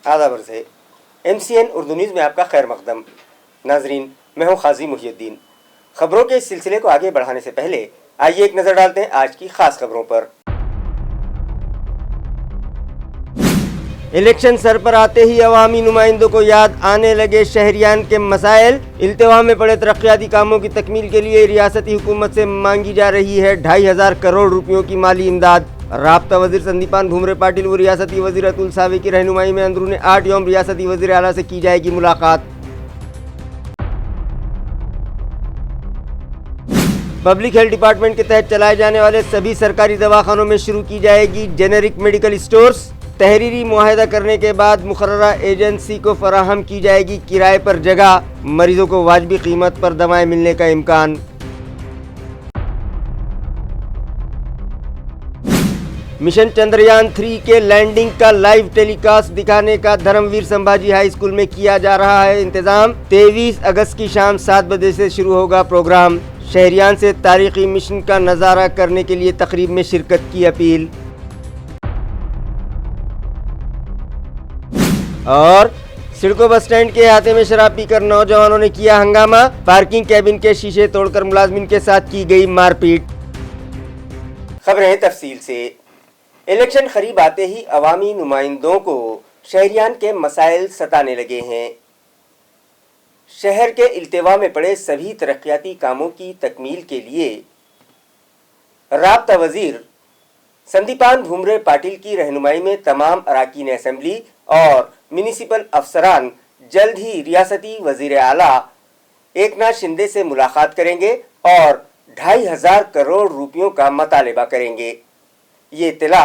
आदाब अर्ज़ है। MCN उर्दू न्यूज़ में आपका खैर मकदम। नाजरीन, मैं हूँ खाजी मुहियुद्दीन। खबरों के इस सिलसिले को आगे बढ़ाने से पहले आइए एक नज़र डालते हैं आज की खास खबरों पर। इलेक्शन सर पर आते ही अवामी नुमाइंदों को याद आने लगे शहरियान के मसाइल। इल्तिवा में पड़े तरक्याती कामों की तकमील के लिए रियासती हुकूमत से मांगी जा रही है 2500 करोड़ रुपयों की माली इमदाद। राब्ता वजीर संदीपान भूमरे पाटिल व रियासती वजीर अतुल सावे की रहनुमाई में अंदरूने 8 यौम रियासती वजीर आला से की जाएगी मुलाकात। पब्लिक हेल्थ डिपार्टमेंट के तहत चलाए जाने वाले सभी सरकारी दवाखानों में शुरू की जाएगी जेनेरिक मेडिकल स्टोर्स। तहरीरी मुआहदा करने के बाद मुकर्ररा एजेंसी को फराहम की जाएगी किराए पर जगह। मरीजों को वाजिबी कीमत पर दवाएं मिलने का इम्कान। मिशन चंद्रयान 3 के लैंडिंग का लाइव टेलीकास्ट दिखाने का धर्मवीर संभाजी हाई स्कूल में किया जा रहा है इंतजाम। 23 अगस्त की शाम 7 बजे से शुरू होगा प्रोग्राम। शहरियान से तारीखी मिशन का नज़ारा करने के लिए तकरीब में शिरकत की अपील। और सिडको बस स्टैंड के अहाते में शराब पीकर नौजवानों ने किया हंगामा। पार्किंग कैबिन के शीशे तोड़कर मुलाजमिन के साथ की गई मारपीट। खबरें तफसील से। इलेक्शन करीब आते ही अवामी नुमाइंदों को शहरियान के मसाइल सताने लगे हैं। शहर के इल्तिवा में पड़े सभी तरक्याती कामों की तकमील के लिए राब्ता वजीर संदीपान भूमरे पाटिल की रहनुमाई में तमाम अराकीन असेंबली और म्यूनिसिपल अफसरान जल्द ही रियासती वजीर आला एकनाथ शिंदे से मुलाकात करेंगे और 2500 करोड़ रुपयों का मुतालबा करेंगे। ये इत्तला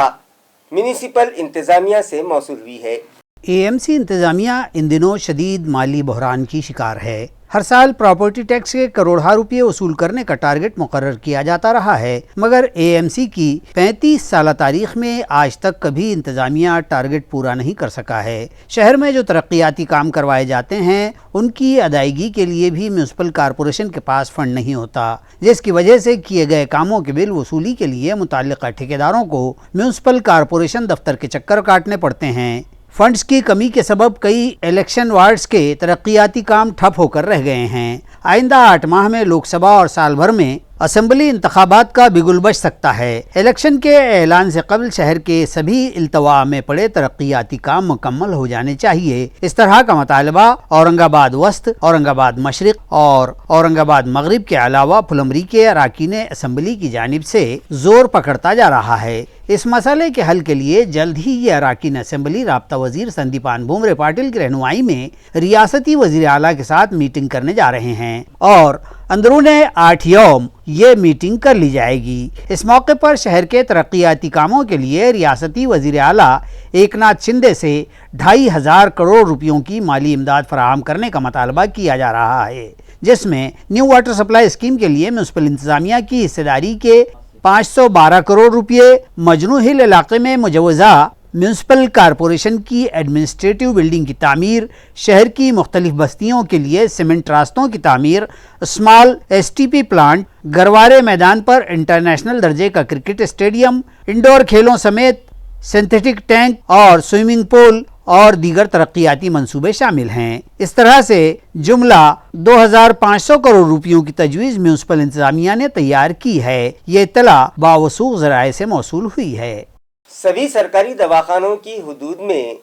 म्यूनिसिपल इंतजामिया से मौसूल हुई है। AMC इंतजामिया इन दिनों शदीद माली बहरान की शिकार है। हर साल प्रॉपर्टी टैक्स के करोड़ों रुपये वसूल करने का टारगेट मुकर्रर किया जाता रहा है, मगर AMC की 35 साल तारीख में आज तक कभी इंतजामिया टारगेट पूरा नहीं कर सका है। शहर में जो तरक्याती काम करवाए जाते हैं उनकी अदायगी के लिए भी म्यूनसिपल कॉरपोरेशन के पास फंड नहीं होता, जिसकी वजह से किए गए कामों के बिल वसूली के लिए मुताल्लिका ठेकेदारों को म्यूनसिपल कॉरपोरेशन दफ्तर के चक्कर काटने पड़ते हैं। फंड्स की कमी के सबब कई इलेक्शन वार्ड्स के तरक्याती काम ठप होकर रह गए हैं। आइंदा 8 माह में लोकसभा और साल भर में असेंबली इंतखाबात का बिगुल बज सकता है। इलेक्शन के ऐलान से कबल शहर के सभी इल्तवा में पड़े तरक्याती काम मुकम्मल हो जाने चाहिए। इस तरह का मुतालबा औरंगाबाद वस्त, औरंगाबाद मशरिक और औरंगाबाद मगरिब के अलावा फुलमरी के अराकीन असेंबली की जानिब से जोर पकड़ता जा रहा है। इस मसले के हल के लिए जल्द ही ये अराकीन असेंबली राब्ता वजीर संदीपान भूमरे पाटिल की रहनुमाई में रियासती वजीर आला के साथ मीटिंग करने जा रहे हैं और अंदरूने 8 यौम ये मीटिंग कर ली जाएगी। इस मौके पर शहर के तरक्याती कामों के लिए रियासती वजीर आला एकनाथ शिंदे से 2500 करोड़ रुपयों की माली इमदाद फराहम करने का मुतालबा किया जा रहा है, जिसमें न्यू वाटर सप्लाई स्कीम के लिए म्यूनसिपल इंतजामिया की हिस्सेदारी के 512 करोड़ रुपये, मजनू हिल इलाके में मुजवजा म्यूनसिपल कॉरपोरेशन की एडमिनिस्ट्रेटिव बिल्डिंग की तामीर, शहर की मुख्तलिफ बस्तियों के लिए सीमेंट रास्तों की तामीर, स्मॉल STP प्लांट, गरवारे मैदान पर इंटरनेशनल दर्जे का क्रिकेट स्टेडियम, इंडोर खेलों समेत सिंथेटिक टैंक और स्विमिंग पूल और दीगर तरक्याती मंसूबे शामिल हैं। इस तरह से जुमला 2500 करोड़ रुपयों की तजवीज़ म्यूनसिपल इंतजामिया ने तैयार की है। ये इत्तला बावसूख ज़राए से मौसूल हुई है। सभी सरकारी दवाखानों की हुदूद में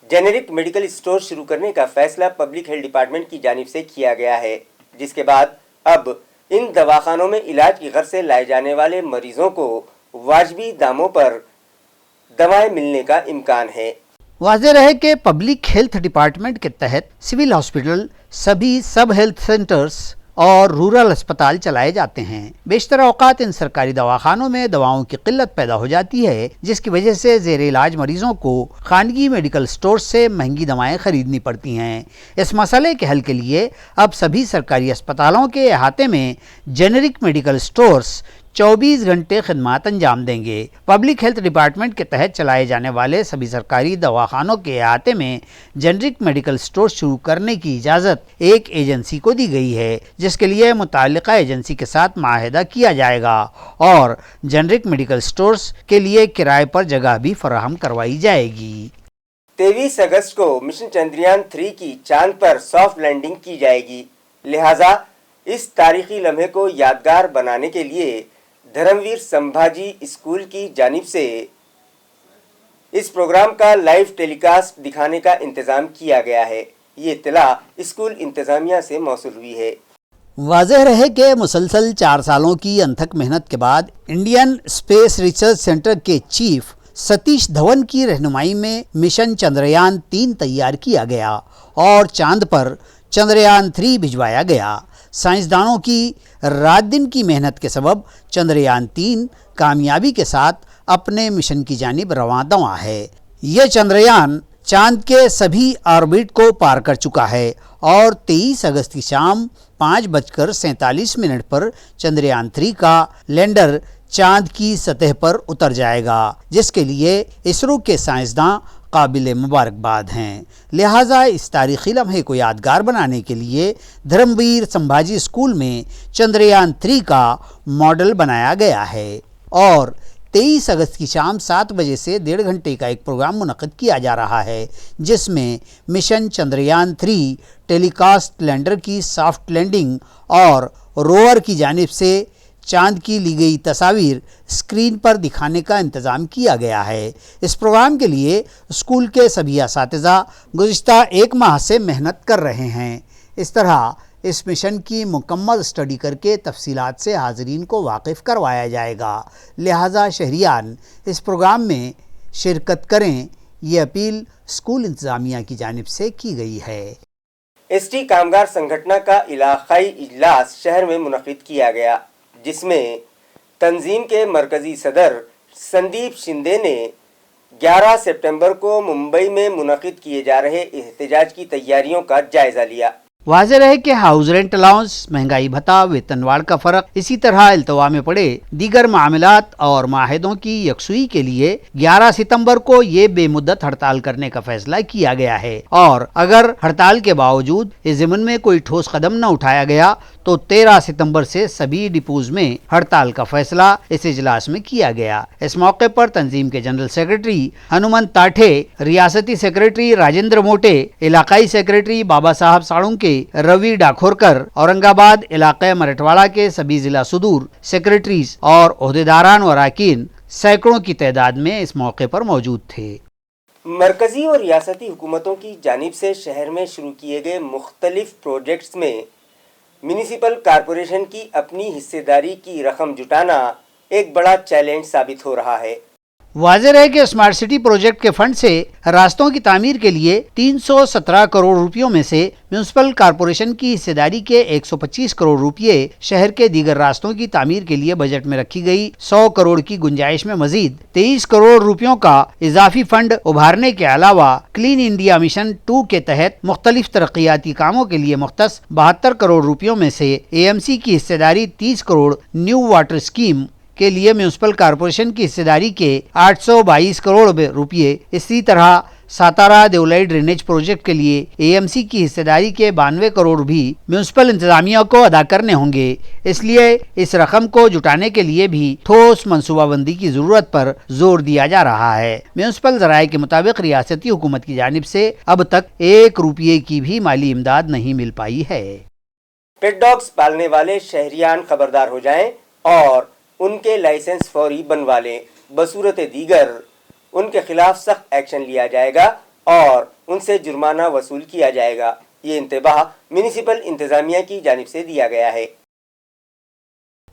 जेनेरिक मेडिकल स्टोर शुरू करने का फैसला पब्लिक हेल्थ डिपार्टमेंट की जानिब से किया गया है, जिसके बाद अब इन दवाखानों में इलाज की गर्ज से लाए जाने वाले मरीजों को वाजिबी दामों पर दवाएं मिलने का इम्कान है। वाज़ेह रहे कि पब्लिक हेल्थ डिपार्टमेंट के तहत सिविल हॉस्पिटल, सभी सब हेल्थ सेंटर्स और रूरल अस्पताल चलाए जाते हैं। बेशतर औकात इन सरकारी दवाखानों में दवाओं की किल्लत पैदा हो जाती है, जिसकी वजह से ज़ेर इलाज मरीजों को खानगी मेडिकल स्टोर से महंगी दवाएं खरीदनी पड़ती हैं। इस मसले के हल के लिए अब सभी सरकारी अस्पतालों के अहाते में जेनेरिक मेडिकल स्टोर्स 24 घंटे खिदमत अंजाम देंगे। पब्लिक हेल्थ डिपार्टमेंट के तहत चलाए जाने वाले सभी सरकारी दवाखानों के अहाते में जेनेरिक मेडिकल स्टोर शुरू करने की इजाज़त एक एजेंसी को दी गई है, जिसके लिए मुताल्लिका एजेंसी के साथ मुआहदा किया जाएगा और जेनेरिक मेडिकल स्टोर्स के लिए किराए पर जगह भी फराहम करवाई जाएगी। 23 अगस्त को मिशन चंद्रयान 3 की चांद पर सॉफ्ट लैंडिंग की जाएगी। लिहाजा इस तारीखी लम्हे को यादगार बनाने के लिए धर्मवीर संभाजी स्कूल की जानिब से इस प्रोग्राम का लाइव टेलीकास्ट दिखाने का इंतजाम किया गया है। ये इत्तला स्कूल इंतजामिया से मौसूल हुई है। वाज़ेह रहे कि मुसलसल 4 सालों की अनथक मेहनत के बाद इंडियन स्पेस रिसर्च सेंटर के चीफ सतीश धवन की रहनुमाई में मिशन चंद्रयान 3 तैयार किया गया और चांद पर चंद्रयान 3 भिजवाया गया। साइंसदानों की रात दिन की मेहनत के सबब चंद्रयान 3 कामयाबी के साथ अपने मिशन की जानिब रवां दवा है। यह चंद्रयान चांद के सभी ऑर्बिट को पार कर चुका है और 23 अगस्त की शाम 5:47 पर चंद्रयान 3 का लैंडर चांद की सतह पर उतर जाएगा, जिसके लिए इसरो के साइंसदान काबिल मुबारकबाद हैं। लिहाजा इस तारीखी लम्हे को यादगार बनाने के लिए धर्मवीर संभाजी स्कूल में चंद्रयान 3 का मॉडल बनाया गया है और 23 अगस्त की शाम 7 बजे से 1.5 घंटे का एक प्रोग्राम मुनक़्क़िद किया जा रहा है, जिसमें मिशन चंद्रयान 3 टेलीकास्ट लैंडर की सॉफ्ट लैंडिंग और रोवर की जानिब से चांद की ली गई तस्वीर स्क्रीन पर दिखाने का इंतज़ाम किया गया है। इस प्रोग्राम के लिए स्कूल के सभी असातिज़ा गुज़िश्ता 1 माह से मेहनत कर रहे हैं। इस तरह इस मिशन की मुकम्मल स्टडी करके तफसीलात से हाज़रीन को वाकिफ़ करवाया जाएगा। लिहाजा शहरियान इस प्रोग्राम में शिरकत करें, ये अपील स्कूल इंतज़ामिया की जानिब से की गई है। एसटी कामगार संगठन का इलाकाई इजलास शहर में मुनक़्क़िद किया गया, जिसमें तंजीम के मरकज़ी सदर संदीप शिंदे ने 11 सितंबर को मुंबई में मुनक़्क़िद किए जा रहे एहतजाज की तैयारियों का जायज़ा लिया। वाज़ेह रहे कि हाउस रेंट अलाउंस, महंगाई भत्ता, वेतनवाड़ का फ़र्क, इसी तरह इल्तवा में पड़े दीगर मामलात और माहिदों की यकसुई के लिए 11 सितंबर को ये बेमुद्दत हड़ताल करने का फैसला किया गया है और अगर हड़ताल के बावजूद इस ज़िम्न में कोई ठोस कदम न उठाया गया तो 13 सितंबर से सभी डिपोज में हड़ताल का फैसला इस इजलास में किया गया। इस मौके पर तंजीम के जनरल सेक्रेटरी हनुमंत ताठे, रियासती सेक्रेटरी राजेंद्र मोटे, इलाकाई सेक्रेटरी बाबा साहब साळुंके, रवि डाखोरकर, औरंगाबाद इलाके मराठवाड़ा के सभी जिला सुदूर सेक्रेटरीज और ओहदेदारान व अरकान सैकड़ों की तादाद में इस मौके पर मौजूद थे। मरकजी और रियासती हुकूमतों की जानिब से शहर में शुरू किए गए मुख्तलिफ प्रोजेक्ट्स में म्यूनिसिपल कॉरपोरेशन की अपनी हिस्सेदारी की रकम जुटाना एक बड़ा चैलेंज साबित हो रहा है। वाज़ेह है कि स्मार्ट सिटी प्रोजेक्ट के फंड से रास्तों की तामीर के लिए 317 करोड़ रुपयों में से म्यूनिसिपल कॉरपोरेशन की हिस्सेदारी के 125 करोड़ रुपये शहर के दीगर रास्तों की तामीर के लिए बजट में रखी गई 100 करोड़ की गुंजाइश में मजीद 23 करोड़ रुपयों का इजाफी फंड उभारने के अलावा क्लीन इंडिया मिशन 2 के तहत मुख्तलिफ तरक्याती कामों के लिए मुख्तस 72 करोड़ रुपयों में से AMC की हिस्सेदारी 30 करोड़, न्यू वाटर स्कीम के लिए म्यूनिसिपल कॉरपोरेशन की हिस्सेदारी के 822 करोड़ रुपये, इसी तरह सातारा देवलाई ड्रेनेज प्रोजेक्ट के लिए AMC की हिस्सेदारी के 92 करोड़ भी म्यूनिसिपल इंतजामिया को अदा करने होंगे। इसलिए इस रकम को जुटाने के लिए भी ठोस मनसूबाबंदी की जरूरत पर जोर दिया जा रहा है। म्यूनिसिपल ज़राए के मुताबिक रियासती हुकूमत की जानिब से अब तक 1 रुपये की भी माली इमदाद नहीं मिल पाई है। पेट डॉग्स पालने वाले शहरियान खबरदार हो जाएं और उनके लाइसेंस फौरी बनवा लें, बसूरत दीगर उनके खिलाफ सख्त एक्शन लिया जाएगा और उनसे जुर्माना वसूल किया जाएगा। ये इंतबाह म्यूनिसिपल इंतजामिया की जानिब से दिया गया है।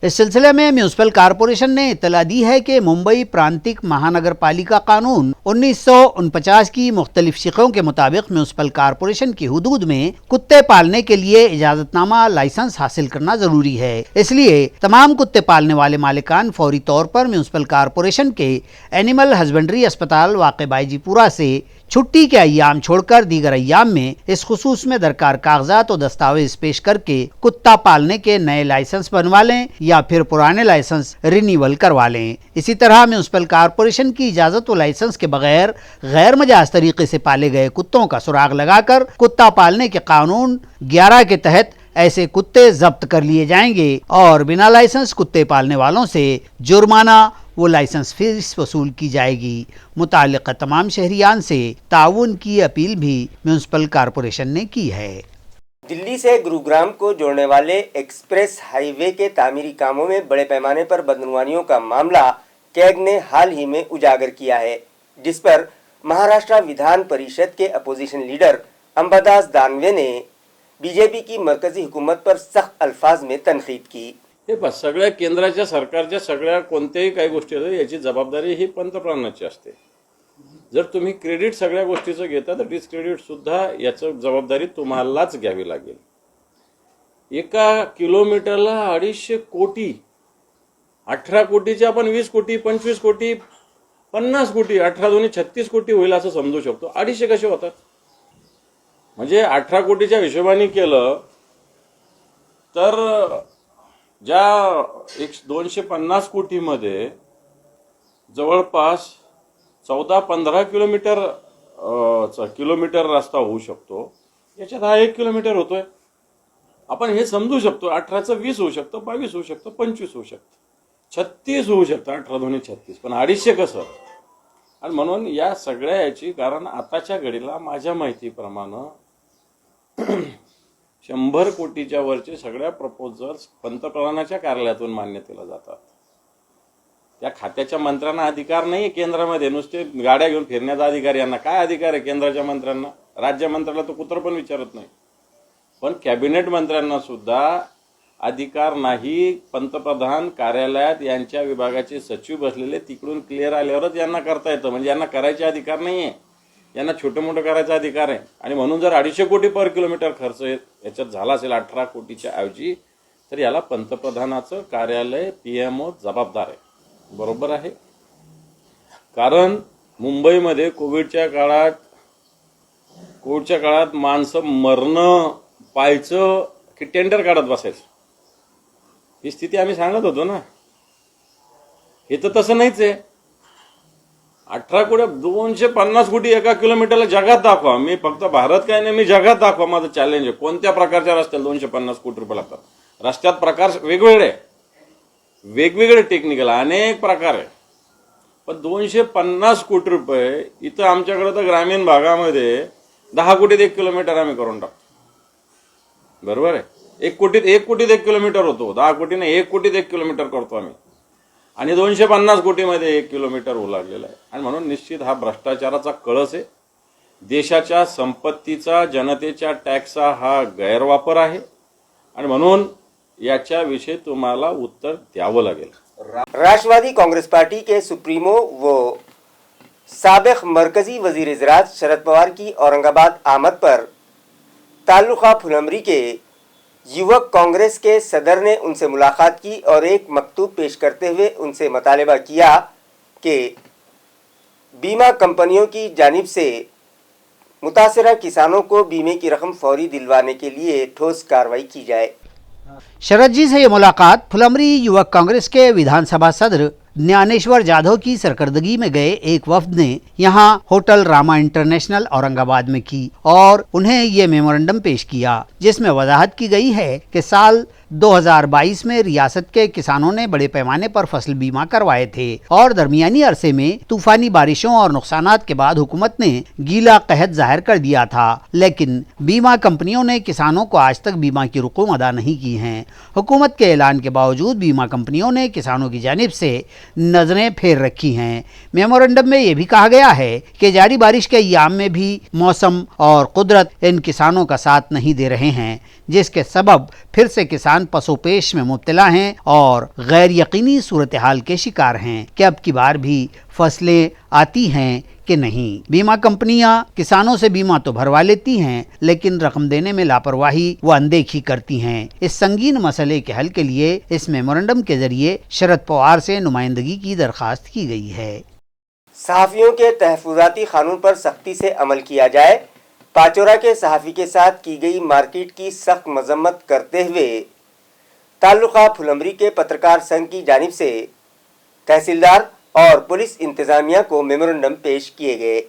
इस सिलसिले में म्यूनिसिपल कॉरपोरेशन ने इत्तला दी है कि मुंबई प्रांतिक महानगर पालिका कानून 1949 की मुख्तलिफ शिकों के मुताबिक म्यूनिसिपल कॉरपोरेशन की हुदूद में कुत्ते पालने के लिए इजाजतनामा लाइसेंस हासिल करना जरूरी है। इसलिए तमाम कुत्ते पालने वाले मालिकान फौरी तौर पर म्यूनिसिपल कॉरपोरेशन के एनिमल हस्बेंड्री अस्पताल वाक़े बाईजीपुरा से छुट्टी के अय्याम छोड़कर दीगर अय्याम में इस खुसूस में दरकार कागजात और दस्तावेज पेश करके कुत्ता पालने के नए लाइसेंस बनवा लें या फिर पुराने लाइसेंस रिन्यूअल करवा लें। इसी तरह म्यूनिसिपल कॉरपोरेशन की इजाजत व लाइसेंस के बगैर गैर मजाज तरीके से पाले गए कुत्तों का सुराग लगाकर कुत्ता पालने के कानून 11 के तहत ऐसे कुत्ते जब्त कर लिए जाएंगे और बिना लाइसेंस कुत्ते पालने वालों से जुर्माना वो लाइसेंस फीस वसूल की जाएगी। मुताल्लिक़ा तमाम शहरियान से ताउन की अपील भी म्यूनिसिपल कॉरपोरेशन ने की है। दिल्ली से गुरुग्राम को जोड़ने वाले एक्सप्रेस हाईवे के तामीरी कामों में बड़े पैमाने पर बदनवानियों का मामला कैग ने हाल ही में उजागर किया है, जिस पर महाराष्ट्र विधान परिषद के अपोजिशन लीडर अंबादास दानवे ने बीजेपी की मरकजी हुकूमत पर सख्त अल्फाज में तनकीद की। हे बघ, सगळ्या केंद्राच्या सरकारच्या सगळ्या कोणत्याही काही गोष्टी आहेत याची जबाबदारी ही पंतप्रधानाची असते। जर तुम्ही क्रेडिट सगळ्या गोष्टीचं घेता तर डिस्क्रेडिट सुद्धा याची जबाबदारी तुम्हालाच घ्यावी लागेल। एका किलोमीटरला 250 कोटी, 18 कोटीचे आपण 20 कोटी, 25 कोटी, 50 कोटी, 18 दोन्ही 36 कोटी होईल असं समजू शकतो। 250 कसे होतात? म्हणजे 18 कोटीच्या हिशोबाने केलं तर ज्या 250 कोटीमध्ये जवळपास 14-15 किलोमीटर रस्ता होऊ शकतो, याच्यात हा 1 किलोमीटर होतोय। आपण हे समजू शकतो, 18चं 20 होऊ शकतं, 22 होऊ शकतं, 25 होऊ शकतं, 36 होऊ शकतं, 18 दोन्ही 36, पण 250 कसं? आणि म्हणून या सगळ्या याची कारण आताच्या घडीला माझ्या माहितीप्रमाणे 100 कोटीच्या वरचे सगळ्या प्रपोजल्स पंतप्रधानाच्या कार्यालयातून मान्यतेला जातात। त्या खात्याच्या मंत्र्यांना अधिकार नाही केंद्रामध्ये, नुसते गाड्या घेऊन फिरण्याचा अधिकार यांना काय अधिकार आहे केंद्राच्या मंत्र्यांना? राज्य मंत्र्याला तो कुत्र पण विचारत नाही, पण कॅबिनेट मंत्र्यांना सुद्धा अधिकार नाही। पंतप्रधान कार्यालयात यांच्या विभागाचे सचिव बसलेले, तिकडून क्लिअर आल्यावरच यांना करता येतं, म्हणजे यांना करायचे अधिकार नाहीये, यांना छोटं मोठं करायचा अधिकार आहे। आणि म्हणून जर 250 कोटी पर किलोमीटर खर्च याच्यात झाला असेल 18 कोटीच्या ऐवजी, तर याला पंतप्रधानाचं कार्यालय पीएमओ जबाबदार आहे। बरोबर आहे, कारण मुंबईमध्ये कोविडच्या काळात माणसं मरणं पाहायचं की टेंडर काढत बसायचं, ही स्थिती आम्ही सांगत होतो ना। हे तर तसं नाहीच आहे। 18 कोटी 250 कोटी एका किलोमीटरला जगात दाखवा। मी फक्त भारत काय नाही, मी जगात दाखवा, माझं चॅलेंज आहे। कोणत्या प्रकारच्या रस्त्याला 250 कोटी रुपये लागतात? रस्त्यात प्रकार वेगवेगळे टेक्निकल अनेक प्रकार आहे, पण 250 कोटी रुपये इथं आमच्याकडे तर ग्रामीण भागामध्ये 10 कोटीत 1 किलोमीटर आम्ही करून टाकतो। बरोबर आहे, 1 कोटीत 1 किलोमीटर होतो, 10 कोटीने 1 कोटीत 1 किलोमीटर करतो आम्ही, आणि 250 कोटीमध्ये 1 किलोमीटर होऊ लागलेला आहे। आणि म्हणून निश्चित हा भ्रष्टाचाराचा कळस आहे। देशाच्या संपत्तीचा, जनतेच्या टॅक्सचा हा गैरवापर आहे, आणि म्हणून याच्याविषयी तुम्हाला उत्तर द्यावं लागेल। राष्ट्रवादी कांग्रेस पार्टी के सुप्रीमो व साबिक मरकजी वजीर ज़राअत शरद पवार की औरंगाबाद आमद पर ताल्लुका फुलमरी के युवक कांग्रेस के सदर ने उनसे मुलाकात की और एक मकतूब पेश करते हुए उनसे मुतालबा किया कि बीमा कंपनियों की जानिब से मुतासरा किसानों को बीमे की रकम फौरी दिलवाने के लिए ठोस कार्रवाई की जाए। शरद जी से ये मुलाकात फुलमरी युवक कांग्रेस के विधानसभा सदर ज्ञानेश्वर जाधव की सरकर्दगी में गए एक वफ्द ने यहाँ होटल रामा इंटरनेशनल औरंगाबाद में की और उन्हें ये मेमोरेंडम पेश किया, जिसमें वजाहत की गई है कि साल 2022 में रियासत के किसानों ने बड़े पैमाने पर फसल बीमा करवाए थे और दरमियानी अरसे में तूफानी बारिशों और नुकसानात के बाद हुकूमत ने गीला कहत जाहिर कर दिया था, लेकिन बीमा कंपनियों ने किसानों को आज तक बीमा की रकूम अदा नहीं की हैं। हुकूमत के ऐलान के बावजूद बीमा कंपनियों ने किसानों की जानिब से नजरें फेर रखी हैं। मेमोरेंडम में ये भी कहा गया है कि जारी बारिश के अय्याम में भी मौसम और कुदरत इन किसानों का साथ नहीं दे रहे हैं, जिसके सबब फिर से किसान पसोपेश में मुब्तला हैं और गैर यकीनी सूरत हाल के शिकार हैं कि अब की बार भी फसलें आती हैं कि नहीं। बीमा कंपनियां किसानों से बीमा तो भरवा लेती हैं, लेकिन रकम देने में लापरवाही व अनदेखी करती हैं। इस संगीन मसले के हल के लिए इस मेमोरेंडम के जरिए शरद पवार से नुमाइंदगी की दरखास्त की गई है। सहाफ़ियों के तहफ़्फ़ुज़ाती कानून पर सख्ती से अमल किया जाए। पाचोरा के सहाफ़ी के साथ की गई मारपीट की सख्त मजम्मत करते हुए ताल्लुका फुलमरी के पत्रकार संघ की जानिब से तहसीलदार और पुलिस इंतजामिया को मेमोरेंडम पेश किए गए।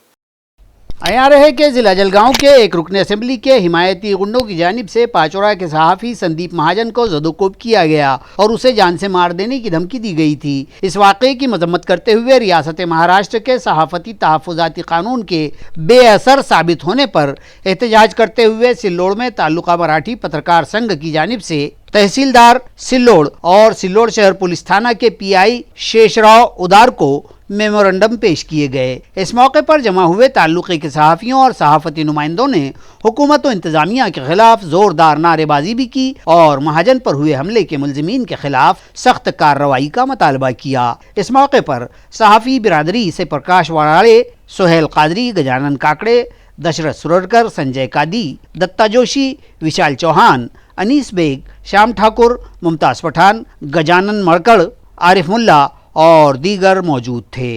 आया रहे कि जिला जलगांव के एक रुकन असेंबली के हिमायती गुंडों की जानिब से पाचौरा के सहाफ़ी संदीप महाजन को ज़दोकोब किया गया और उसे जान से मार देने की धमकी दी गई थी। इस वाक़े की मजम्मत करते हुए रियासत महाराष्ट्र के सहाफ़ती तहफ़्फ़ुज़ाती कानून के बेअसर साबित होने पर एहतजाज करते हुए सिल्लोड़ में ताल्लुका मराठी पत्रकार संघ की जानिब से तहसीलदार सिल्लोड़ और सिल्लोड़ शहर पुलिस थाना के पीआई शेषराव उदार को मेमोरेंडम पेश किए गए। इस मौके पर जमा हुए ताल्लुके के सहाफ़ियों और सहाफ़ती नुमाइंदों ने हुकूमत और इंतजामिया के खिलाफ जोरदार नारेबाजी भी की और महाजन पर हुए हमले के मुलजिमीन के खिलाफ सख्त कार्रवाई का मुतालबा किया। इस मौके पर सहाफ़ी बिरादरी से प्रकाश वराड़े, सोहेल कादरी, गजानन काकड़े, दशरथ सुररकर, संजय कादी, दत्ता जोशी, विशाल चौहान, अनीस बेग, श्याम ठाकुर, मुमताज़ पठान, गजानन मड़कड़, आरिफ मुल्ला और दीगर मौजूद थे।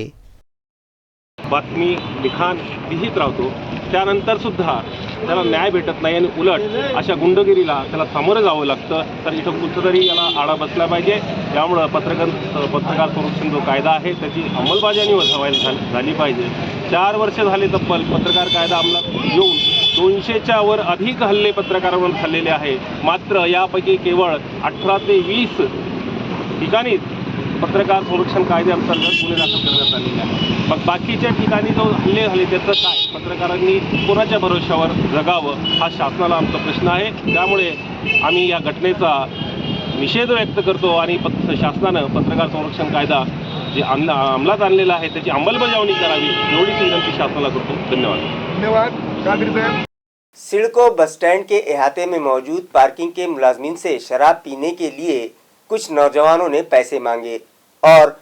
बातमी लिखाण लिहित राहतो, त्यानंतर सुद्धा त्याला न्याय भेटत नाही आणि उलट अशा गुंडगिरीला त्याला सामोरं जावं लागतं, तर इथं कुठंतरी याला आळा बसला पाहिजे। त्यामुळं पत्रकार संरक्षण जो कायदा आहे त्याची अंमलबजावणी झाली पाहिजे। 4 वर्ष झाले तब्बल पत्रकार कायदा अंमलात येऊन 200च्या वर अधिक हल्ले पत्रकारांवर झालेले आहे। मात्र यापैकी केवळ 18 ते 20 ठिकाणी पत्रकार संरक्षण कायद्याअंतर्गत गुन्हे दाखल करण्यात आलेले आहे। मग बाकीच्या ठिकाणी जो हल्ले झाले त्याचं काय? पत्रकारांनी कोणाच्या भरोश्यावर जगावं हा शासनाला आमचा प्रश्न आहे। त्यामुळे आम्ही या घटनेचा निषेध व्यक्त करतो आणि शासनानं पत्रकार संरक्षण कायदा जे अंमलात आणलेला आहे त्याची अंमलबजावणी करावी एवढीच विनंती शासनाला करतो। धन्यवाद। सिडको बस स्टैंड के अहाते में मौजूद पार्किंग के मुलाजमीन से शराब पीने के लिए कुछ नौजवानों ने पैसे मांगे और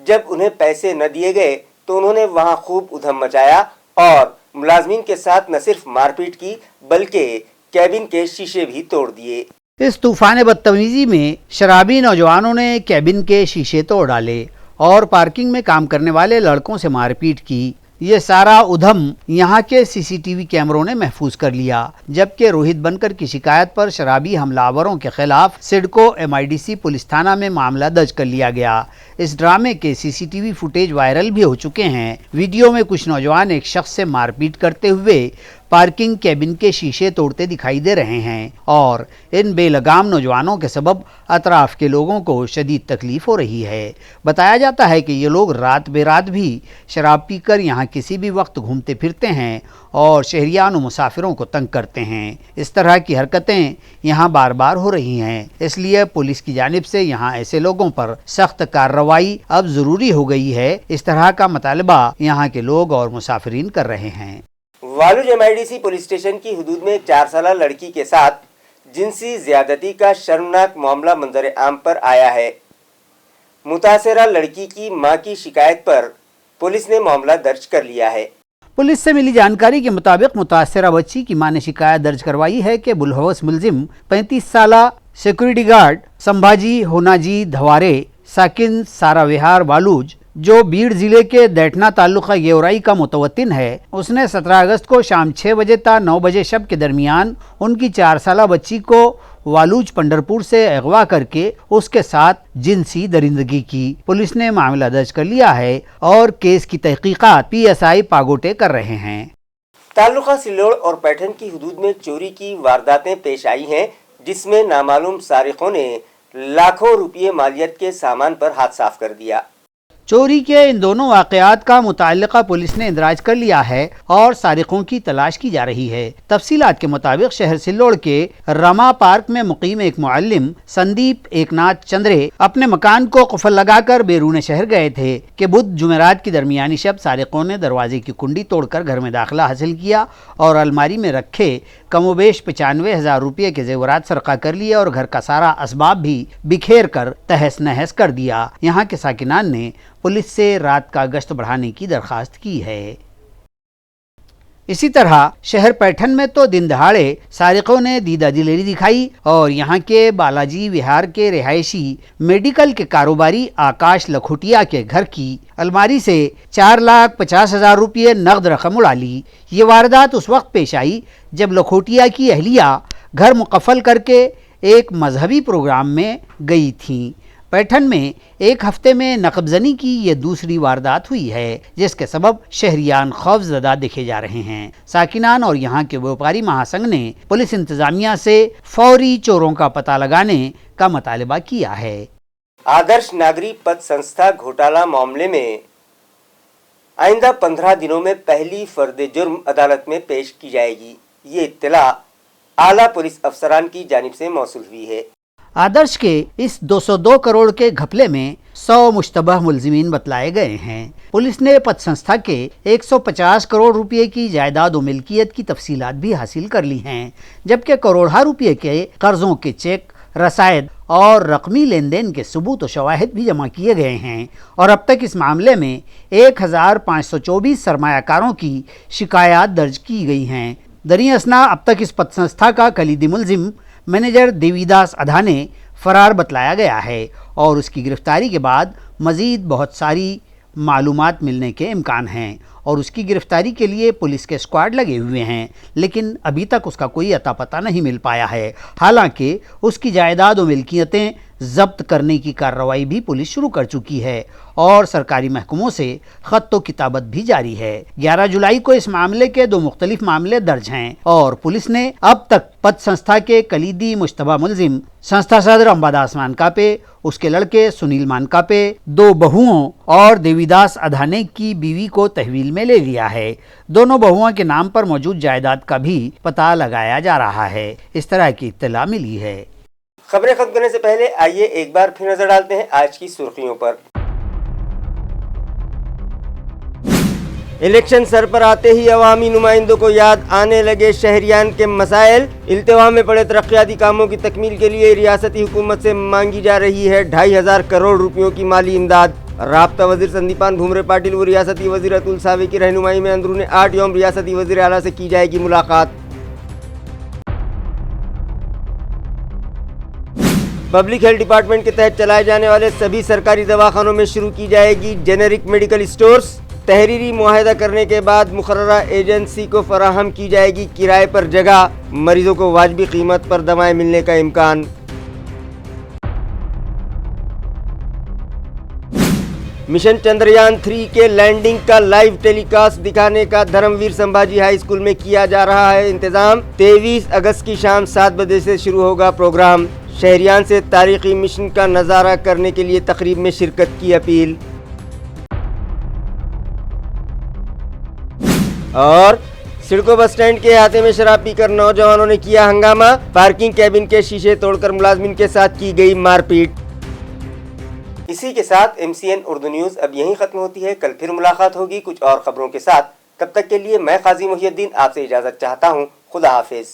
जब उन्हें पैसे न दिए गए तो उन्होंने वहां खूब उधम मचाया और मुलाजमीन के साथ न सिर्फ मारपीट की बल्कि कैबिन के शीशे भी तोड़ दिए। इस तूफान बदतमीजी में शराबी नौजवानों ने कैबिन के शीशे तोड़ डाले और पार्किंग में काम करने वाले लड़कों से मारपीट की। ये सारा उधम यहाँ के सीसीटीवी कैमरों ने महफूज कर लिया। जबकि रोहित बनकर की शिकायत पर शराबी हमलावरों के खिलाफ सिडको एमआईडीसी पुलिस थाना में मामला दर्ज कर लिया गया। इस ड्रामे के सीसीटीवी फुटेज वायरल भी हो चुके हैं। वीडियो में कुछ नौजवान एक शख्स से मारपीट करते हुए पार्किंग कैबिन के शीशे तोड़ते दिखाई दे रहे हैं और इन बेलगाम नौजवानों के सबब अतराफ के लोगों को शदीद तकलीफ हो रही है। बताया जाता है कि ये लोग रात बेरात भी शराब पीकर यहाँ किसी भी वक्त घूमते फिरते हैं और शहरियान और मुसाफिरों को तंग करते हैं। इस तरह की हरकतें यहाँ बार बार हो रही हैं, इसलिए पुलिस की जानिब से यहाँ ऐसे लोगों पर सख्त कार्रवाई अब ज़रूरी हो गई है। इस तरह का मुतालबा यहाँ के लोग और मुसाफिरीन कर रहे हैं। वालूज एमआईडीसी पुलिस स्टेशन की हदूद में एक 4 साला लड़की के साथ जिनसी ज्यादती का शर्मनाक मामला मंजर आम पर आया है। मुतासरा लड़की की मां की शिकायत पर पुलिस ने मामला दर्ज कर लिया है। पुलिस से मिली जानकारी के मुताबिक मुतासरा बच्ची की मां ने शिकायत दर्ज करवाई है कि बुलहवस मुलजिम 35 साला सिक्योरिटी गार्ड संभाजी होनाजी धवारे साकिन सारा विहार वालूज जो बीड़ जिले के दैठना ताल्लुका गेवराई का मुतवत्तिन है, उसने 17 अगस्त को शाम 6 बजे ता 9 बजे शब के दरमियान उनकी 4 साला बच्ची को वालूज पंडरपुर से अगवा करके उसके साथ जिनसी दरिंदगी की। पुलिस ने मामला दर्ज कर लिया है और केस की तहकीकात पीएसआई पागोटे कर रहे हैं। ताल्लुका सिल्लोड़ और पैठन की हदूद में चोरी की वारदातें पेश आई हैं, जिसमें नामालूम सारिकों ने लाखों रुपये मालियत के सामान पर हाथ साफ कर दिया। चोरी के इन दोनों वाक़यात का मुताल्लिका पुलिस ने इंदराज कर लिया है और सारिकों की तलाश की जा रही है। तफसीलात के मुताबिक शहर सिल्लोड़ के रमा पार्क में मुकीम एक मुअल्लिम संदीप एकनाथ चंद्रे अपने मकान को कुफल लगाकर बैरून शहर गए थे कि बुध जुमेरात की दरमियानी शब सारिकों ने दरवाजे की कुंडी तोड़कर घर में दाखिला हासिल किया और अलमारी में रखे कमोबेश 95,000 रुपये के जेवरात सरका कर लिए और घर का सारा असबाब भी बिखेर कर तहस नहस कर दिया। यहाँ के साकिनान ने पुलिस से रात का गश्त बढ़ाने की दरखास्त की है। इसी तरह शहर पैठन में तो दिन दहाड़े सारिकों ने दीदा दिलेरी दिखाई और यहाँ के बालाजी विहार के रिहायशी मेडिकल के कारोबारी आकाश लखोटिया के घर की अलमारी से 4,50,000 रुपये नकद रकम उड़ा ली। ये वारदात उस वक्त पेश आई जब लखोटिया की अहलिया घर मुकफ़ल करके एक मजहबी प्रोग्राम में गई थी। पैठन में एक हफ्ते में नकबजनी की ये दूसरी वारदात हुई है, जिसके सबब शहरियान खौफजदा दिखे जा रहे हैं। साकिनान और यहाँ के व्यापारी महासंघ ने पुलिस इंतजामिया से फौरी चोरों का पता लगाने का मुतालबा किया है। आदर्श नागरिक पद संस्था घोटाला मामले में आइंदा 15 दिनों में पहली फर्द जुर्म अदालत में पेश की जाएगी। ये इत्तला आला पुलिस अफसरान की जानिब से मौसूल हुई है। आदर्श के इस 202 करोड़ के घपले में 100 मुश्तबह मुलजिमीन बतलाए गए हैं। पुलिस ने पद संस्था के 150 करोड़ रुपए की जायदाद व मिल्कियत की तफसीलात भी हासिल कर ली हैं, जबकि करोड़ों रुपए के कर्जों के चेक, रसायद और रकमी लेन देन के सबूत व शवाहिद भी जमा किए गए हैं और अब तक इस मामले में 1524 सरमायाकारों की शिकायत दर्ज की गई हैं। दरी असना अब तक इस पद संस्था का कलीदी मुलजिम मैनेजर देवीदास अधा ने फरार बतलाया गया है और उसकी गिरफ्तारी के बाद मज़ीद बहुत सारी मालूमात मिलने के इम्कान हैं और उसकी गिरफ्तारी के लिए पुलिस के स्क्वाड लगे हुए हैं, लेकिन अभी तक उसका कोई अता पता नहीं मिल पाया है। हालांकि उसकी जायदाद व मिल्कियतें जब्त करने की कार्रवाई भी पुलिस शुरू कर चुकी है और सरकारी महकमों से खत व किताबत भी जारी है। 11 जुलाई को इस मामले के 2 मुख्तलिफ मामले दर्ज हैं और पुलिस ने अब तक पद संस्था के कलीदी मुश्तबा मुलजिम संस्था सदर अंबादास मानकापे, उसके लड़के सुनील मानकापे, 2 बहुओं और देवीदास अधाने की बीवी को तहवील में ले लिया है। दोनों बहुओं के नाम पर मौजूद जायदाद का भी पता लगाया जा रहा है। इस तरह की इत्तला मिली है। खबरें खत्म करने से पहले आइए एक बार फिर नजर डालते हैं आज की सुर्खियों पर। इलेक्शन सर पर आते ही अवामी नुमाइंदों को याद आने लगे शहरियान के मसाइल। इल्तिवा में पड़े तरक्याती कामों की तकमील के लिए रियासती हुकूमत से मांगी जा रही है 2500 करोड़ रुपयों की माली इमदाद। राब्ता वजीर संदीपान भूमरे पाटिल व रियासती वजीर अतुल सावे की रहनुमाई में अंदरूनी 8 यौम रियासती वजीर आला से की जाएगी मुलाकात। पब्लिक हेल्थ डिपार्टमेंट के तहत चलाए जाने वाले सभी सरकारी दवाखानों में शुरू की जाएगी जेनेरिक मेडिकल स्टोर्स। तहरीरी मुआहदा करने के बाद मुकर्ररा एजेंसी को फराहम की जाएगी किराए पर जगह। मरीजों को वाजिबी कीमत पर दवाएं मिलने का इम्कान। मिशन चंद्रयान 3 के लैंडिंग का लाइव टेलीकास्ट दिखाने का धर्मवीर संभाजी हाई स्कूल में किया जा रहा है इंतजाम। 23 अगस्त की शाम 7 बजे से शुरू होगा प्रोग्राम। शहरियान से तारीखी मिशन का नज़ारा करने के लिए तकरीब में शिरकत की अपील। और सिडको बस स्टैंड के अहाते में शराब पीकर नौजवानों ने किया हंगामा। पार्किंग कैबिन के शीशे तोड़कर मुलाजमिन के साथ की गई मारपीट। इसी के साथ MCN उर्दू न्यूज़ अब यहीं खत्म होती है। कल फिर मुलाकात होगी कुछ और खबरों के साथ। तब तक के लिए मैं काजी मुहियुद्दीन आपसे इजाज़त चाहता हूँ। खुदा हाफिज।